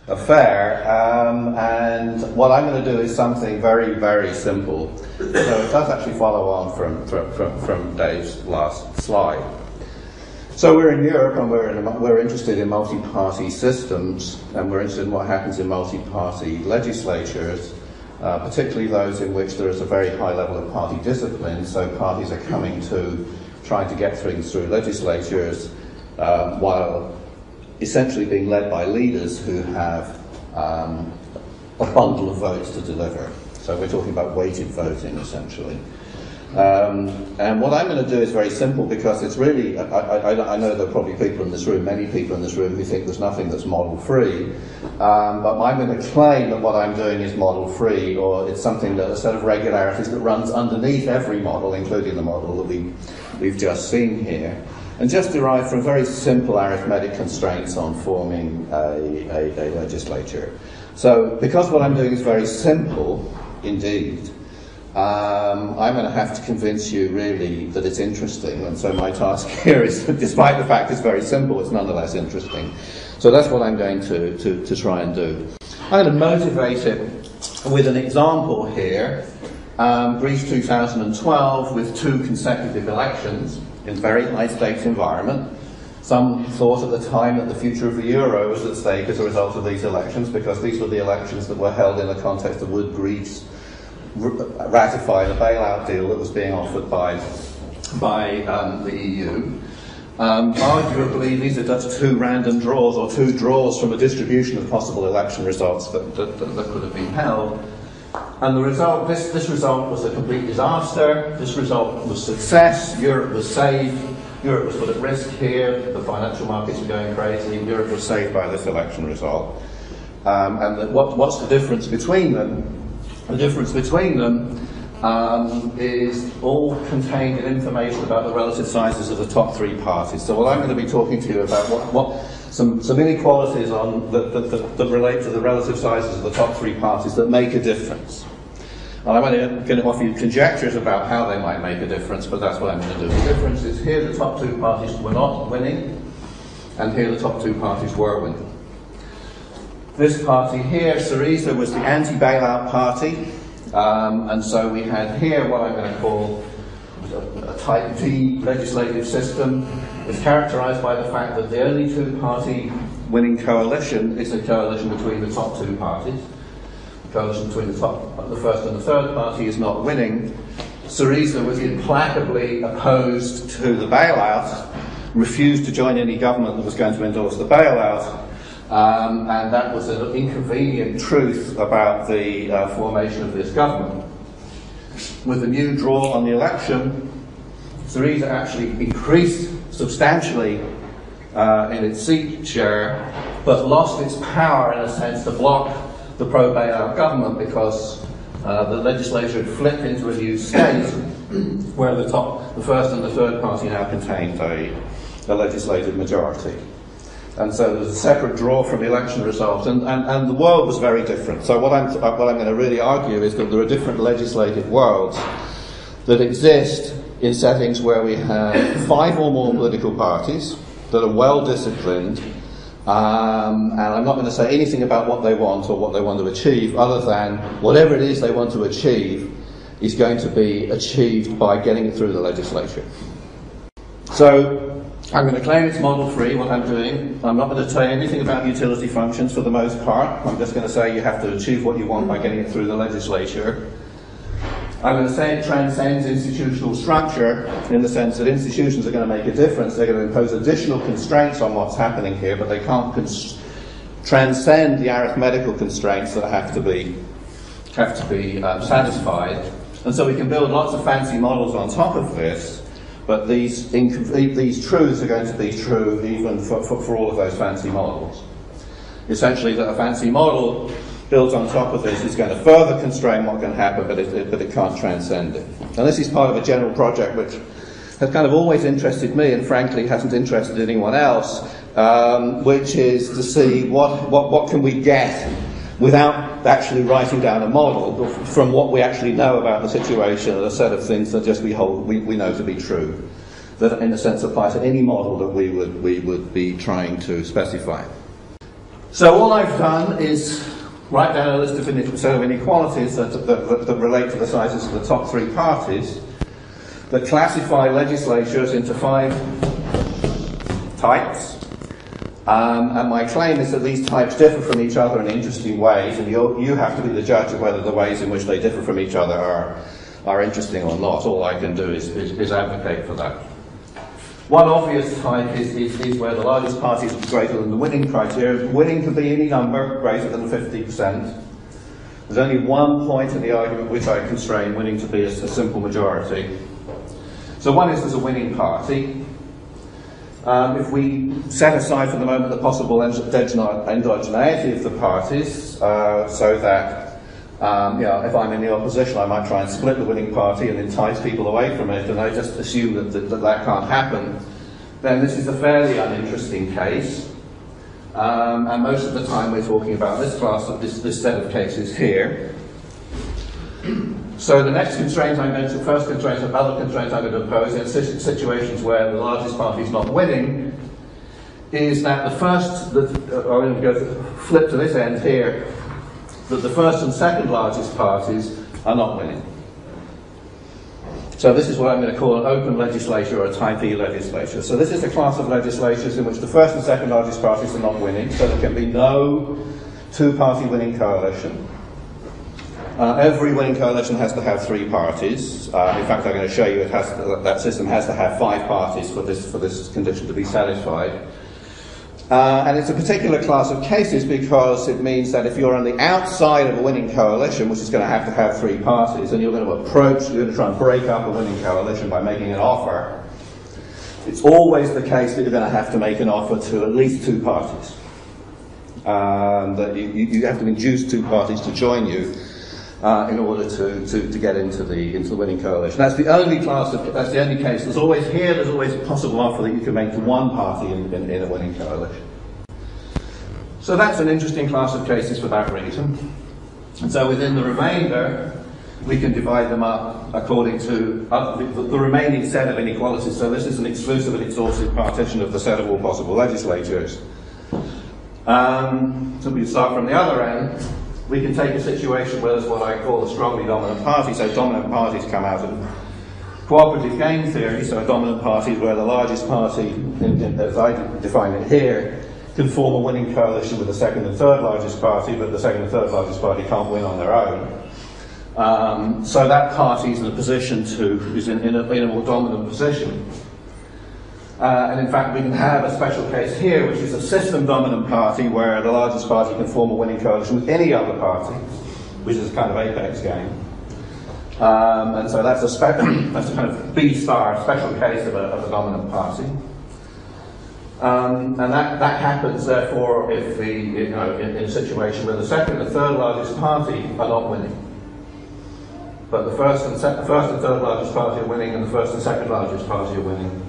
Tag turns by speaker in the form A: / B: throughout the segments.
A: affair, and what I'm going to do is something very, very simple. So it does actually follow on from Dave's last slide. So we're in Europe, and we're interested in multi-party systems, and we're interested in what happens in multi-party legislatures, particularly those in which there is a very high level of party discipline, so parties are coming to trying to get things through legislatures while essentially being led by leaders who have a bundle of votes to deliver. So we're talking about weighted voting, essentially. And what I'm going to do is very simple, because it's really, I know there are probably people in this room, many people in this room, who think there's nothing that's model-free, but I'm going to claim that what I'm doing is model-free, or it's something that a set of regularities that runs underneath every model, including the model that we've just seen here, and just derived from very simple arithmetic constraints on forming a legislature. So, because what I'm doing is very simple, indeed, I'm going to have to convince you really that it's interesting, and so my task here is, despite the fact it's very simple, it's nonetheless interesting. So that's what I'm going to try and do. I'm going to motivate it with an example here. Greece 2012 with 2 consecutive elections in a very high-stakes environment. Some thought at the time that the future of the euro was at stake as a result of these elections, because these were the elections that were held in the context of would Greece ratify the bailout deal that was being offered by the EU. Arguably, these are just 2 random draws, or 2 draws from a distribution of possible election results that could have been held. And the result, this result was a complete disaster. This result was success. Europe was saved. Europe was put at risk here. The financial markets were going crazy. Europe was saved by this election result. And what's the difference between them? The difference between them is all contained in information about the relative sizes of the top 3 parties. So what I'm going to be talking to you about some inequalities that relate to the relative sizes of the top 3 parties that make a difference. And I'm going to offer you conjectures about how they might make a difference, but that's what I'm going to do. The difference is here the top 2 parties were not winning, and here the top 2 parties were winning. This party here, Syriza, was the anti-bailout party, and so we had here what I'm going to call a type D legislative system. It's characterised by the fact that the only 2-party winning coalition is a coalition between the top 2 parties. The coalition between the first and the third party is not winning. Syriza was implacably opposed to the bailout, refused to join any government that was going to endorse the bailout. And that was an inconvenient truth about the formation of this government. With the new draw on the election, Syriza actually increased substantially in its seat share, but lost its power, in a sense, to block the pro-bailout government, because the legislature had flipped into a new state where the first and the third party now contained a legislative majority. And so there was a separate draw from the election results, and the world was very different. So what I'm going to really argue is that there are different legislative worlds that exist in settings where we have 5 or more political parties that are well disciplined, and I'm not going to say anything about what they want or what they want to achieve, other than whatever it is they want to achieve is going to be achieved by getting it through the legislature. So I'm going to claim it's model-free, what I'm doing. I'm not going to say anything about utility functions for the most part. I'm just going to say you have to achieve what you want by getting it through the legislature. I'm going to say it transcends institutional structure, in the sense that institutions are going to make a difference. They're going to impose additional constraints on what's happening here, but they can't transcend the arithmetical constraints that have to be satisfied. And so we can build lots of fancy models on top of this. But these truths are going to be true even for all of those fancy models. Essentially, that a fancy model built on top of this is going to further constrain what can happen, but it can't transcend it. And this is part of a general project which has kind of always interested me, and frankly hasn't interested anyone else, which is to see what can we get without actually writing down a model from what we actually know about the situation, and a set of things that just we know to be true, that in a sense apply to any model that we would be trying to specify. So all I've done is write down a list of inequalities that relate to the sizes of the top three parties that classify legislatures into 5 types. And my claim is that these types differ from each other in interesting ways, and you have to be the judge of whether the ways in which they differ from each other are interesting or not. All I can do is advocate for that. One obvious type is where the largest party is greater than the winning criteria. Winning can be any number greater than 50%. There's only one point in the argument which I constrain winning to be a simple majority. So one is there's a winning party. If we set aside for the moment the possible endogeneity of the parties, so that if I'm in the opposition, I might try and split the winning party and entice people away from it, and I just assume that can't happen, then this is a fairly uninteresting case. And most of the time we're talking about this class of this set of cases here. So the next constraint first constraint I'm going to impose in situations where the largest party is not winning is that I'm going to go flip to this end here, that the first and second largest parties are not winning. So this is what I'm going to call an open legislature or a type E legislature. So this is a class of legislatures in which the first and second largest parties are not winning, so there can be no two-party winning coalition. Every winning coalition has to have 3 parties. In fact, I'm going to show you that system has to have 5 parties for this condition to be satisfied. And it's a particular class of cases because it means that if you're on the outside of a winning coalition, which is going to have 3 parties, and you're going to try and break up a winning coalition by making an offer, it's always the case that you're going to have to make an offer to at least 2 parties. That you have to induce 2 parties to join you in order to get into the winning coalition. That's the only case. There's always a possible offer that you can make to one party in a winning coalition. So that's an interesting class of cases for that reason. And so within the remainder, we can divide them up according to the remaining set of inequalities. So this is an exclusive and exhaustive partition of the set of all possible legislatures. So we start from the other end. We can take a situation where there's what I call a strongly dominant party. So dominant parties come out of cooperative game theory. So a dominant party is where the largest party, as I define it here, can form a winning coalition with the second and third largest party, but the second and third largest party can't win on their own. So that party is in a position is in a more dominant position. And in fact, we can have a special case here, which is a system-dominant party, where the largest party can form a winning coalition with any other party, which is a kind of apex game. And so that's a kind of B-star special case of a dominant party. And that happens, therefore, if in a situation where the second and third largest party are not winning, but the first and third largest party are winning, and the first and second largest party are winning,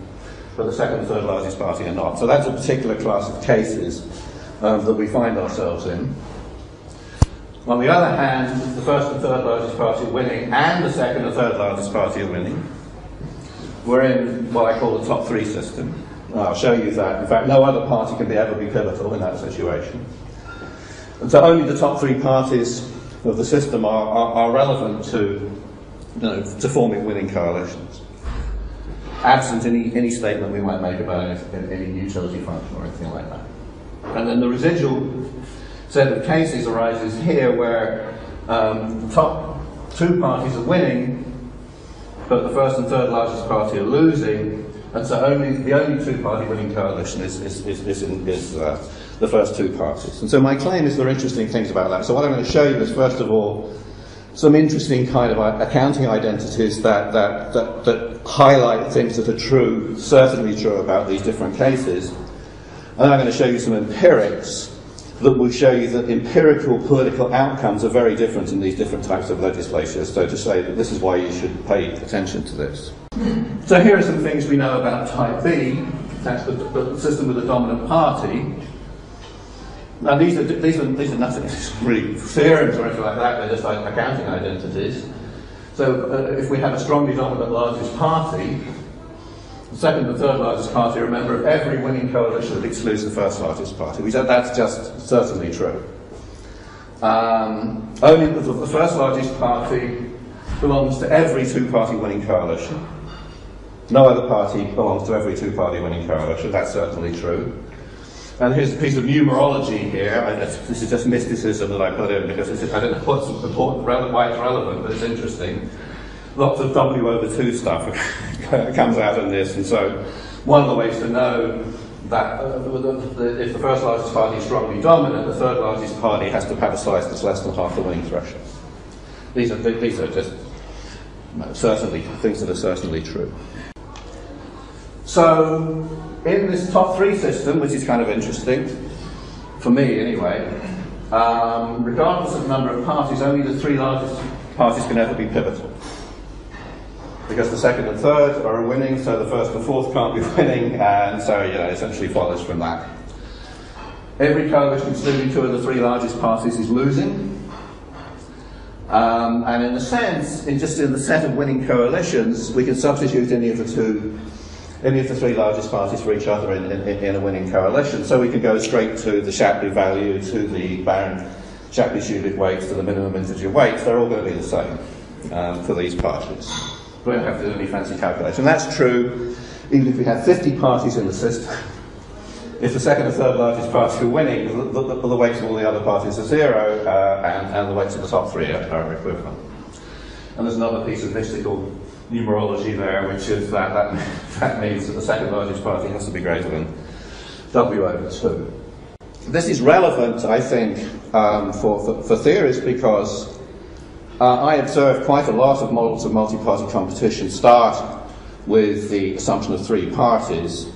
A: but the second and third largest party are not. So that's a particular class of cases that we find ourselves in. On the other hand, the first and third largest party are winning, and the second and third largest party are winning. We're in what I call the top 3 system. I'll show you that. In fact, no other party can ever be pivotal in that situation. And so only the top 3 parties of the system are relevant to forming winning coalitions, absent any statement we might make about any utility function or anything like that. And then the residual set of cases arises here where the top 2 parties are winning, but the first and third largest party are losing, and so the only 2-party winning coalition is the first 2 parties. And so my claim is there are interesting things about that. So what I'm going to show you is, first of all, some interesting kind of accounting identities that highlight things that are true, certainly true about these different cases. And I'm going to show you some empirics that will show you that empirical political outcomes are very different in these different types of legislatures. So to say that this is why you should pay attention to this. So here are some things we know about type B. That's the system with a dominant party. Now these are nothing really theorems or anything like that. They're just like accounting identities. So if we have a strongly dominant largest party, The second and third largest party are a member of every winning coalition that excludes the first largest party. We said that's just certainly true. Only the first largest party belongs to every two-party winning coalition. No other party belongs to every two-party winning coalition. That's certainly true. And here's a piece of numerology here. This is just mysticism that I put in because I don't know what's important, why it's relevant, but it's interesting. Lots of W over 2 stuff comes out in this, and so one of the ways to know that if the first largest party is strongly dominant, the third largest party has to have a size that's less than half the winning threshold. These are just certainly things that are certainly true. So in this top 3 system, which is kind of interesting, for me anyway, regardless of the number of parties, only the 3 largest parties can ever be pivotal. Because the second and third are winning, so the first and fourth can't be winning, and so it essentially follows from that. Every coalition excluding 2 of the 3 largest parties is losing. And in a sense, in the set of winning coalitions, we can substitute any of the 3 largest parties for each other in a winning coalition. So we can go straight to the Shapley value, to the Shapley-Schulich weights, to the minimum integer weights. They're all going to be the same for these parties. We don't have to do any fancy calculation. And that's true even if we have 50 parties in the system. If the second and third largest party are winning, the weights of all the other parties are 0, and the weights of the top 3 are equivalent. And there's another piece of mystical numerology there, which is that means that the second largest party has to be greater than W over 2. This is relevant, I think, for theorists because I observe quite a lot of models of multi-party competition start with the assumption of 3 parties.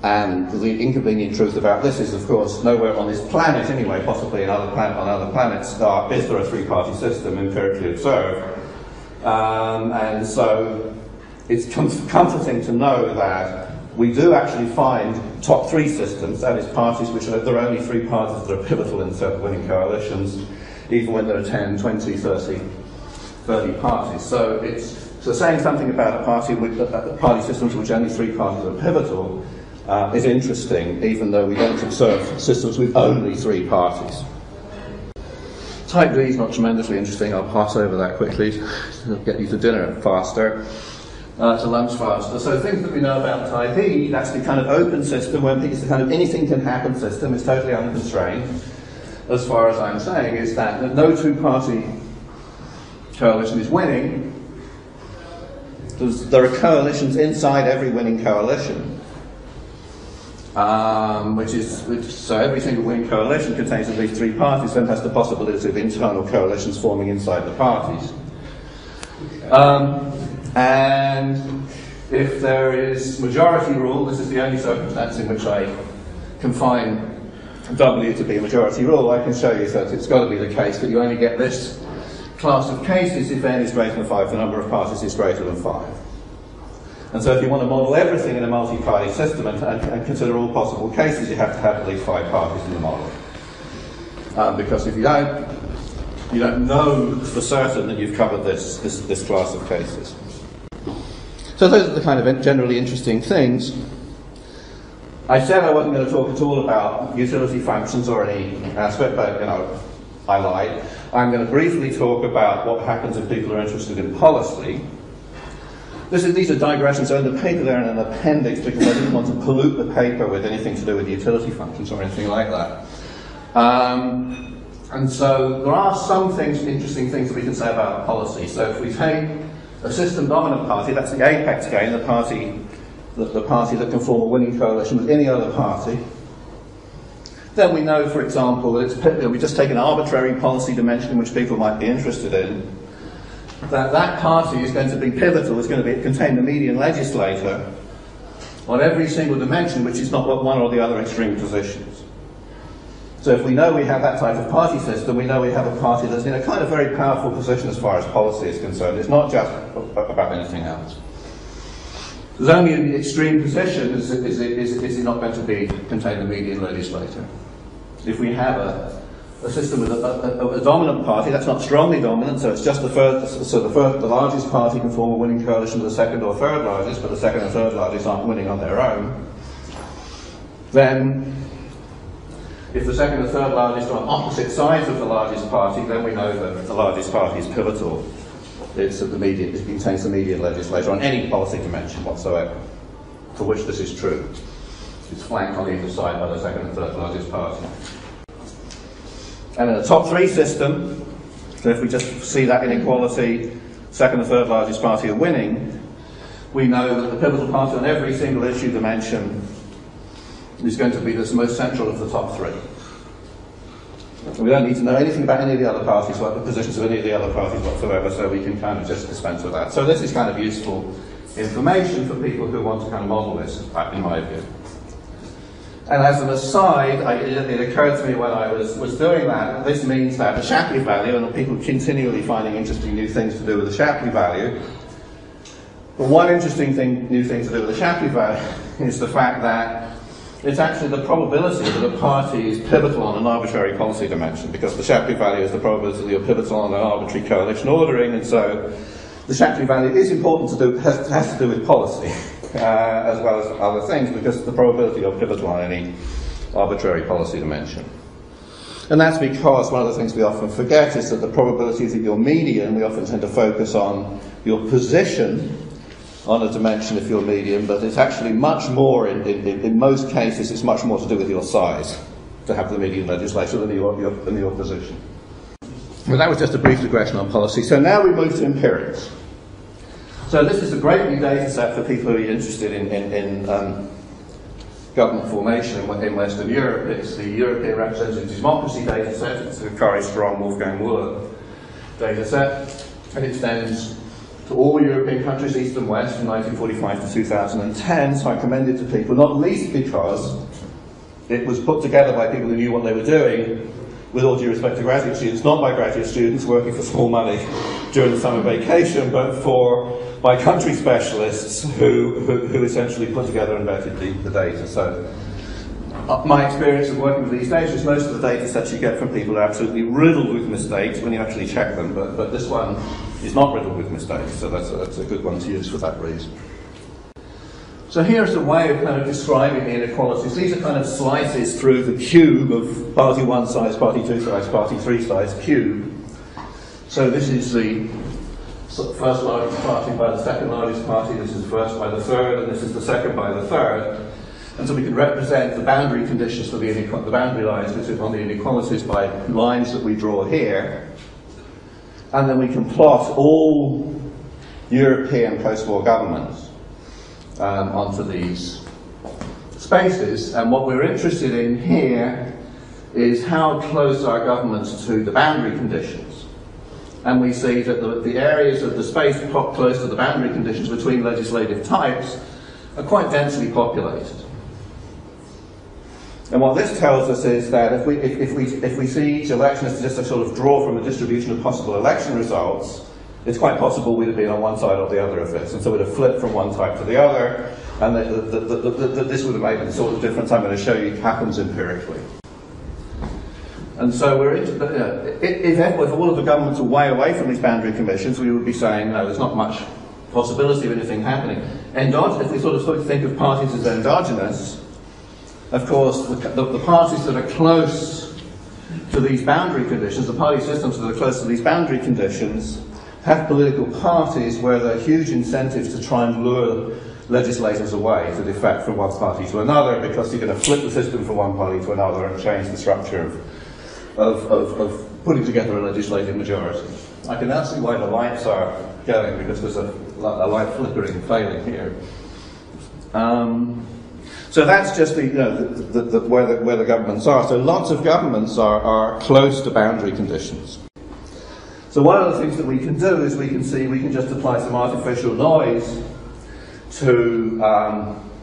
A: And the inconvenient truth about this is, of course, nowhere on this planet anyway, possibly on other planets, is there a 3-party system empirically observed. And so it's comforting to know that we do actually find top 3 systems, that is parties which there are only 3 parties that are pivotal in certain winning coalitions, even when there are 10, 20, 30 parties. So saying something about a party systems which only 3 parties are pivotal is interesting, even though we don't observe systems with only 3 parties. Type D is not tremendously interesting. I'll pass over that quickly to get you to dinner faster, to lunch faster. So things that we know about type E, that's the kind of open system where it's the kind of anything can happen system. It's totally unconstrained. As far as I'm saying, is that no 2-party coalition is winning. There are coalitions inside every winning coalition. So every single winning coalition contains at least 3 parties, then has the possibility of internal coalitions forming inside the parties. And if there is majority rule, this is the only circumstance in which I confine W to be a majority rule, I can show you that it's got to be the case that you only get this class of cases if n is greater than 5, the number of parties is greater than 5. And so if you want to model everything in a multi-party system and consider all possible cases, you have to have at least 5 parties in the model. Because if you don't know for certain that you've covered this class of cases. So those are the kind of generally interesting things. I said I wasn't going to talk at all about utility functions or any aspect, but I lied. I'm going to briefly talk about what happens if people are interested in policy. These are digressions, so in the paper they're in an appendix because I didn't want to pollute the paper with anything to do with utility functions or anything like that. And so there are some interesting things that we can say about policy. So if we take a system dominant party, that's the apex gain, the party that can form a winning coalition with any other party, then we know, for example, that we just take an arbitrary policy dimension in which people might be interested in, that party is going to be pivotal, is going to contain the median legislator on every single dimension, which is not one or the other extreme positions. So if we know we have that type of party system, we know we have a party that's in a kind of very powerful position as far as policy is concerned. It's not just about anything else. There's only in the extreme position is it not going to contain the median legislator. If we have a system with a dominant party. That's not strongly dominant, so it's just the largest party can form a winning coalition with the second or third largest, but the second and third largest aren't winning on their own. Then, if the second and third largest are on opposite sides of the largest party, then we know that the largest party is pivotal. It contains the median legislature on any policy dimension whatsoever, for which this is true. It's flanked on either side by the second and third largest party. And in a top three system, so if we just see that inequality, second and third largest party are winning, we know that the pivotal party on every single issue dimension is going to be the most central of the top three. We don't need to know anything about any of the other parties, what the positions of any of the other parties whatsoever, so we can kind of just dispense with that. So this is kind of useful information for people who want to kind of model this, in my view. And as an aside, it occurred to me when I was doing that, this means that the Shapley value, and people continually finding interesting new things to do with the Shapley value, but one interesting new thing to do with the Shapley value is the fact that it's actually the probability that a party is pivotal on an arbitrary policy dimension, because the Shapley value is the probability that you're pivotal on an arbitrary coalition ordering, and so the Shapley value is important to do, has to do with policy, as well as other things, because the probability you're pivotal on any arbitrary policy dimension. And that's because one of the things we often forget is that the probability that you're median, we often tend to focus on your position on a dimension if you're median, but it's actually much more, in most cases, it's much more to do with your size to have the median legislature than your position. Well, that was just a brief digression on policy. So now we move to empirics. So this is a great new data set for people who are interested in government formation in Western Europe. It's the European Representative Democracy data set. It's the Corey Strong, Wolfgang Muller data set. And it extends to all European countries, east and west, from 1945 to 2010, so I commend it to people, not least because it was put together by people who knew what they were doing, with all due respect to graduate students, not by graduate students working for small money during the summer vacation, but by country specialists who essentially put together and vetted the data. So my experience of working with these data is most of the data sets you get from people are absolutely riddled with mistakes when you actually check them, but this one is not riddled with mistakes, so that's a good one to use for that reason. So here's a way of kind of describing the inequalities. These are kind of slices through the cube of party 1 size, party 2 size, party 3 size cube. So this is the first largest party by the second largest party, this is first by the third, and this is the second by the third. And so we can represent the boundary conditions for the boundary lines on the inequalities by lines that we draw here. And then we can plot all European post-war governments onto these spaces. And what we're interested in here is how close are governments to the boundary conditions. And we see that the areas of the space close to the boundary conditions between legislative types are quite densely populated. And what this tells us is that if we see each election as just a sort of draw from a distribution of possible election results, it's quite possible we'd have been on one side or the other of this, and so we'd have flipped from one type to the other, and this would have made the sort of difference I'm going to show you happens empirically. And so if all of the governments are way away from these boundary commissions, we would be saying, no, there's not much possibility of anything happening. If we sort of think of parties as endogenous, of course, the parties that are close to these boundary conditions, the party systems that are close to these boundary conditions, have political parties where there are huge incentives to try and lure legislators away to defect from one party to another, because you're going to flip the system from one party to another and change the structure of putting together a legislative majority. I can now see why the lights are going, because there's a light flickering and failing here. So that's just where the governments are. So lots of governments are close to boundary conditions. So one of the things that we can do is we can just apply some artificial noise to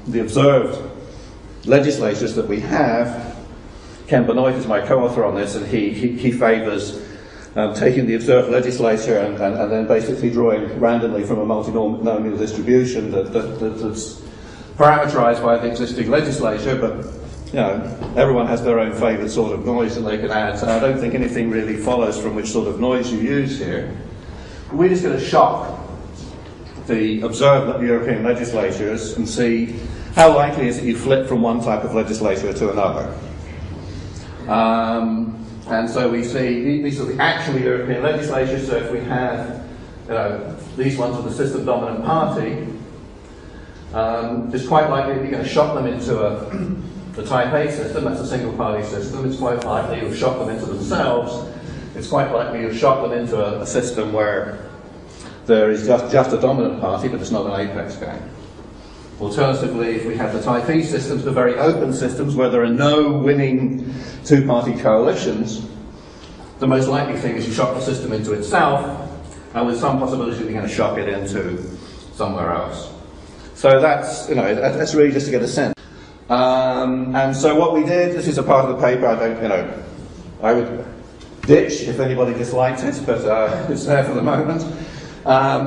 A: the observed legislatures that we have. Ken Benoit is my co-author on this, and he favours taking the observed legislature and then basically drawing randomly from a multinomial distribution that's parameterized by the existing legislature, but you know, everyone has their own favourite sort of noise that they can add, so I don't think anything really follows from which sort of noise you use here. We're just going to shock the observed European legislatures and see how likely is it you flip from one type of legislature to another. And so we see these are the actual European legislatures. So if we have, you know, these ones with the system dominant party, it's quite likely that you're going to shock them into the type A system. That's a single party system. It's quite likely you'll shock them into themselves. It's quite likely you'll shock them into a system where there is just a dominant party, but it's not an apex game. Alternatively, if we have the type E systems, the very open systems where there are no winning two-party coalitions, the most likely thing is you shock the system into itself, and with some possibility you're going to shock it into somewhere else. So that's, you know, that's really just to get a sense. And so what we did, this is a part of the paper I would ditch if anybody disliked it, but it's there for the moment.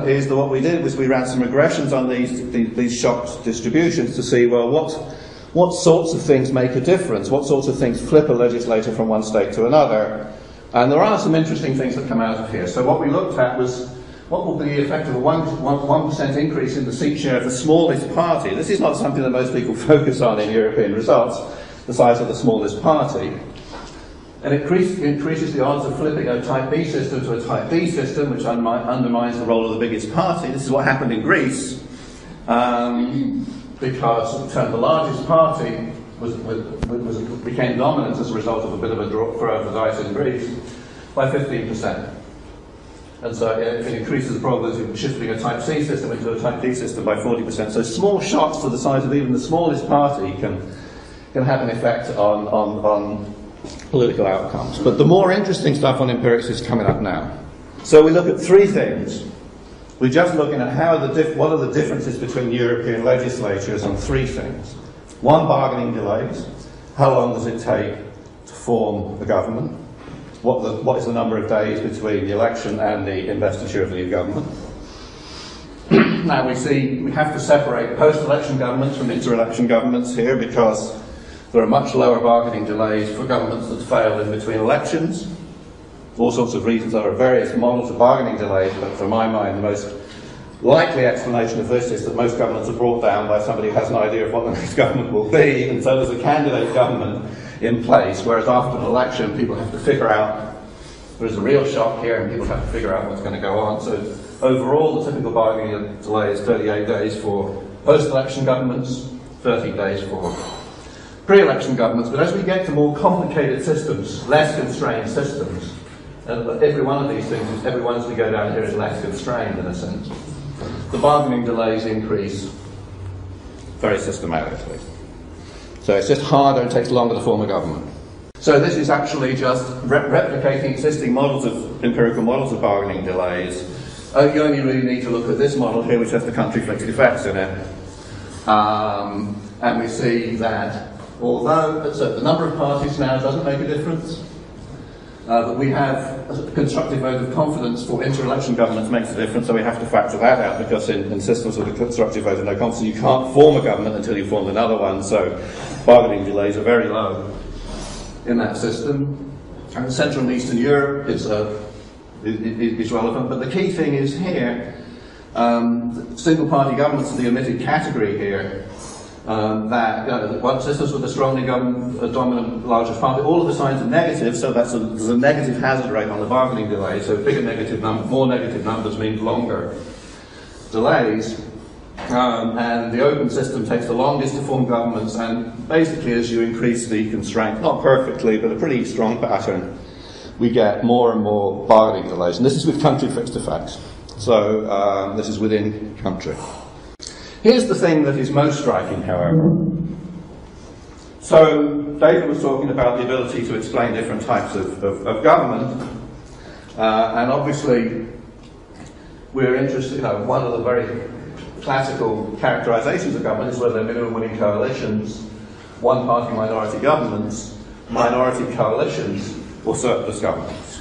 A: Is that what we did was we ran some regressions on these shocked distributions to see, well, what sorts of things make a difference? What sorts of things flip a legislator from one state to another? And there are some interesting things that come out of here. So what we looked at was what will be the effect of a 1% increase in the seat share of the smallest party. This is not something that most people focus on in European results, the size of the smallest party. And it increases the odds of flipping a type B system to a type D system, which undermines the role of the biggest party. This is what happened in Greece, because the largest party became dominant as a result of a bit of a throw of the dice in Greece by 15%. And so it increases the probability of shifting a type C system into a type D system by 40%. So small shocks to the size of even the smallest party can have an effect on political outcomes. But the more interesting stuff on empirics is coming up now. So we look at three things. We're just looking at what are the differences between European legislatures on three things. One, bargaining delays. How long does it take to form a government? What is the number of days between the election and the investiture of the new government? Now we have to separate post-election governments from inter-election governments here, because there are much lower bargaining delays for governments that fail in between elections. For all sorts of reasons, there are various models of bargaining delays, but for my mind, the most likely explanation of this is that most governments are brought down by somebody who has an idea of what the next government will be, and so there's a candidate government in place, whereas after an election, people have to figure out, there's a real shock here, and people have to figure out what's going to go on. So overall, the typical bargaining delay is 38 days for post-election governments, 30 days for pre-election governments. But as we get to more complicated systems, less constrained systems, every one of these things, every one as we go down here is less constrained in a sense, the bargaining delays increase very systematically. So it's just harder and takes longer to form a government. So this is actually just replicating existing models of empirical models of bargaining delays. You only really need to look at this model here, which has the country fixed effects in it. And we see that although the number of parties now doesn't make a difference, but we have a constructive vote of confidence for inter-election governments makes a difference, so we have to factor that out, because in systems with a constructive vote of no confidence, you can't form a government until you form another one, so bargaining delays are very low in that system. And Central and Eastern Europe is relevant, but the key thing is here, single-party governments are the omitted category here. That systems with a strongly dominant largest party, all of the signs are negative, so there's a negative hazard rate on the bargaining delay. So bigger negative more negative numbers mean longer delays. And the open system takes the longest to form governments, and basically as you increase the constraint, not perfectly, but a pretty strong pattern, we get more and more bargaining delays. And this is with country fixed effects. So this is within country. Here's the thing that is most striking, however. So David was talking about the ability to explain different types of government, and obviously we're interested, one of the very classical characterizations of government is whether they're minimum winning coalitions, one-party minority governments, minority coalitions, or surplus governments.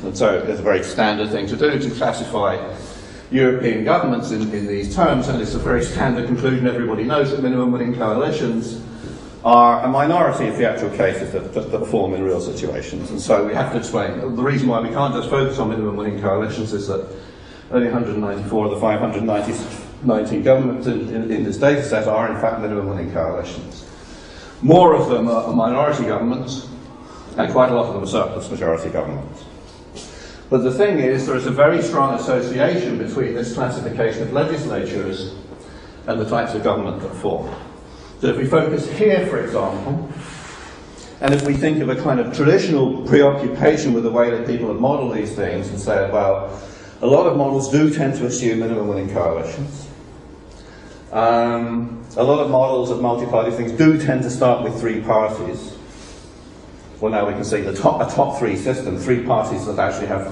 A: And so it's a very standard thing to do to classify European governments in these terms, and it's a very standard conclusion. Everybody knows that minimum winning coalitions are a minority of the actual cases that form in real situations. And so we have to explain. The reason why we can't just focus on minimum winning coalitions is that only 194 of the 519 governments in this data set are in fact minimum winning coalitions. More of them are minority governments, and quite a lot of them are surplus majority governments. But the thing is, there is a very strong association between this classification of legislatures and the types of government that form. So if we focus here, for example, and if we think of a kind of traditional preoccupation with the way that people have modelled these things and said, well, a lot of models do tend to assume minimum winning coalitions. A lot of models of multi-party things do tend to start with three parties. Well, now we can see a top three system, three parties that actually have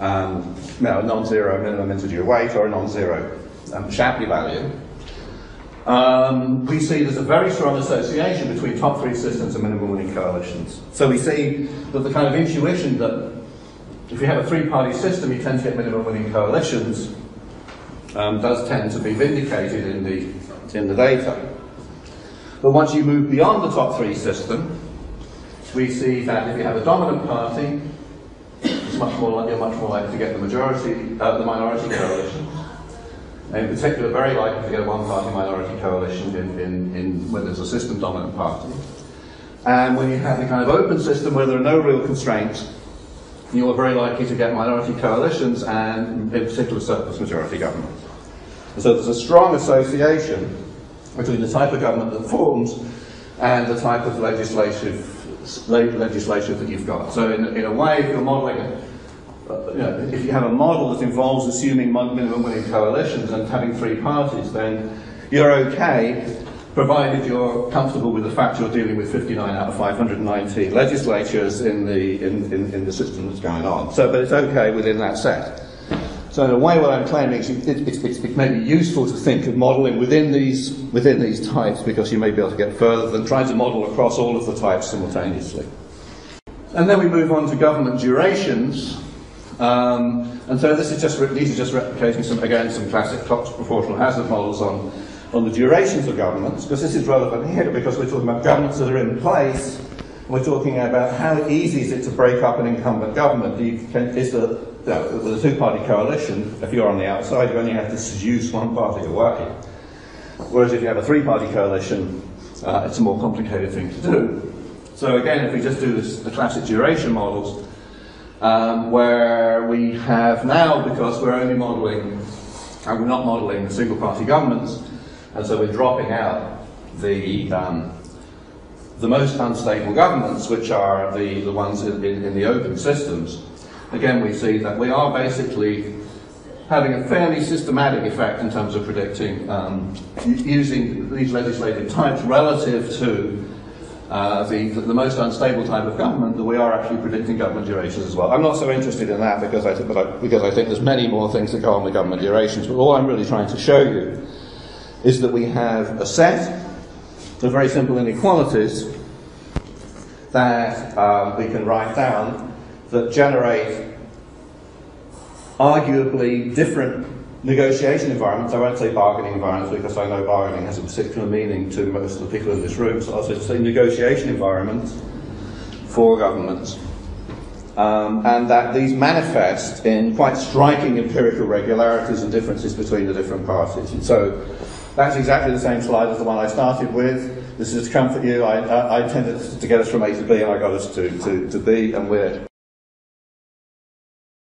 A: a non-zero minimum integer weight or a non-zero Shapley value. We see there's a very strong association between top three systems and minimum winning coalitions. So we see that the kind of intuition that if you have a three-party system, you tend to get minimum winning coalitions, does tend to be vindicated in the data. But once you move beyond the top three system, we see that if you have a dominant party, you're much more likely to get the minority coalition. And in particular, very likely to get a one-party minority coalition when there's a system-dominant party. And when you have the kind of open system where there are no real constraints, you are very likely to get minority coalitions and, in particular, surplus majority governments. And so there's a strong association between the type of government that forms and the type of legislature that you've got. So in a way, if you're modelling if you have a model that involves assuming minimum winning coalitions and having three parties, then you're okay, provided you're comfortable with the fact you're dealing with 59 out of 519 legislatures in the system that's going on. So, but it's okay within that set. So in a way, what I'm claiming is it may be useful to think of modelling within these types, because you may be able to get further than trying to model across all of the types simultaneously. And then we move on to government durations. And so these are just replicating some classic Cox proportional hazard models on the durations of governments, because this is relevant here because we're talking about governments that are in place. We're talking about how easy is it to break up an incumbent government. With a two-party coalition, if you're on the outside, you only have to seduce one party away. Whereas if you have a three-party coalition, it's a more complicated thing to do. So again, if we just do the classic duration models, where we have now, because we're only modelling, and we're not modelling single-party governments, and so we're dropping out the most unstable governments, which are the ones in the open systems. Again, we see that we are basically having a fairly systematic effect in terms of predicting, using these legislative types relative to the most unstable type of government, that we are actually predicting government durations as well. I'm not so interested in that because I think there's many more things that go on with government durations, but all I'm really trying to show you is that we have a set of very simple inequalities that we can write down that generate arguably different negotiation environments. I won't say bargaining environments because I know bargaining has a particular meaning to most of the people in this room, so I'll just say negotiation environments for governments. And that these manifest in quite striking empirical regularities and differences between the different parties. And so that's exactly the same slide as the one I started with. This is to comfort you. I intended to get us from A to B, and I got us to B, and we're